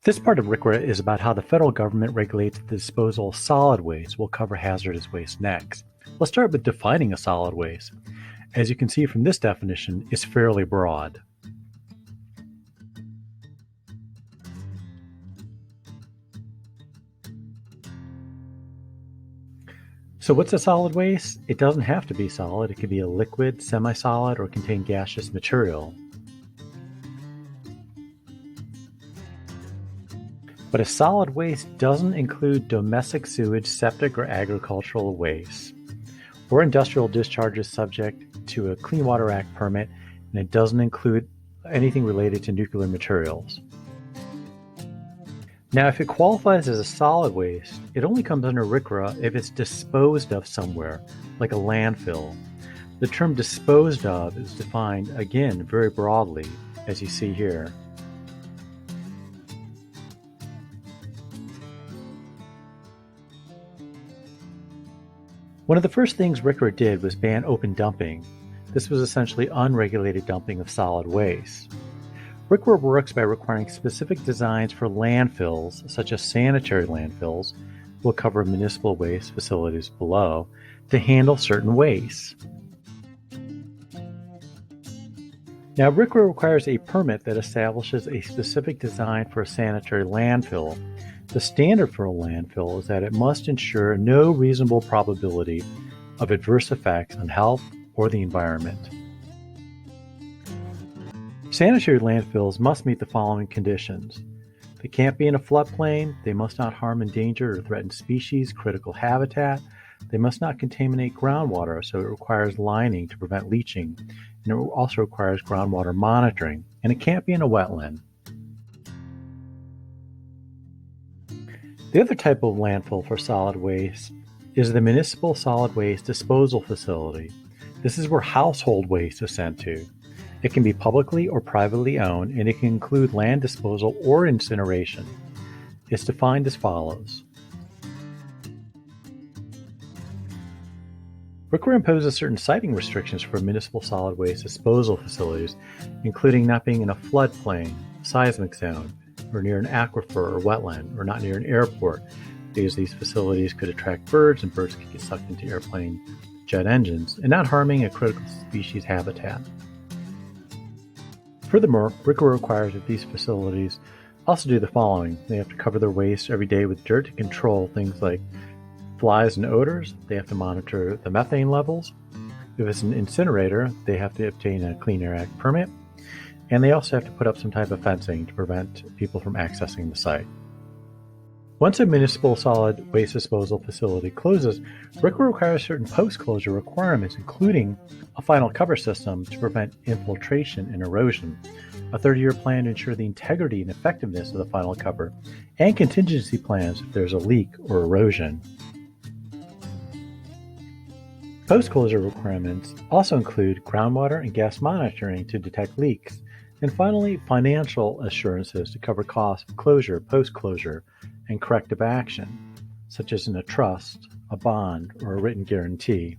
This part of RCRA is about how the federal government regulates the disposal of solid waste. We'll cover hazardous waste next. Let's start with defining a solid waste. As you can see from this definition, it's fairly broad. So what's a solid waste? It doesn't have to be solid. It could be a liquid, semi-solid, or contain gaseous material. But a solid waste doesn't include domestic sewage, septic, or agricultural waste, or industrial discharges subject to a Clean Water Act permit, and it doesn't include anything related to nuclear materials. Now, if it qualifies as a solid waste, it only comes under RCRA if it's disposed of somewhere, like a landfill. The term disposed of is defined, again, very broadly, as you see here. One of the first things RCRA did was ban open dumping. This was essentially unregulated dumping of solid waste. RCRA works by requiring specific designs for landfills, such as sanitary landfills, we'll cover municipal waste facilities below, to handle certain wastes. Now, RCRA requires a permit that establishes a specific design for a sanitary landfill. The standard for a landfill is that it must ensure no reasonable probability of adverse effects on health or the environment. Sanitary landfills must meet the following conditions. They can't be in a floodplain, they must not harm endangered or threatened species, critical habitat, they must not contaminate groundwater, so it requires lining to prevent leaching, and it also requires groundwater monitoring, and it can't be in a wetland. The other type of landfill for solid waste is the municipal solid waste disposal facility. This is where household waste is sent to. It can be publicly or privately owned, and it can include land disposal or incineration. It's defined as follows. RCRA imposes certain siting restrictions for municipal solid waste disposal facilities, including not being in a floodplain, seismic zone, or near an aquifer or wetland, or not near an airport, because these facilities could attract birds and birds could get sucked into airplane jet engines, and not harming a critical species habitat. Furthermore, RCRA requires that these facilities also do the following. They have to cover their waste every day with dirt to control things like flies and odors. They have to monitor the methane levels. If it's an incinerator, they have to obtain a Clean Air Act permit. And they also have to put up some type of fencing to prevent people from accessing the site. Once a municipal solid waste disposal facility closes, RCRA requires certain post-closure requirements, including a final cover system to prevent infiltration and erosion, a 30-year plan to ensure the integrity and effectiveness of the final cover, and contingency plans if there's a leak or erosion. Post-closure requirements also include groundwater and gas monitoring to detect leaks, and finally, financial assurances to cover costs of closure, post-closure, and corrective action, such as in a trust, a bond, or a written guarantee.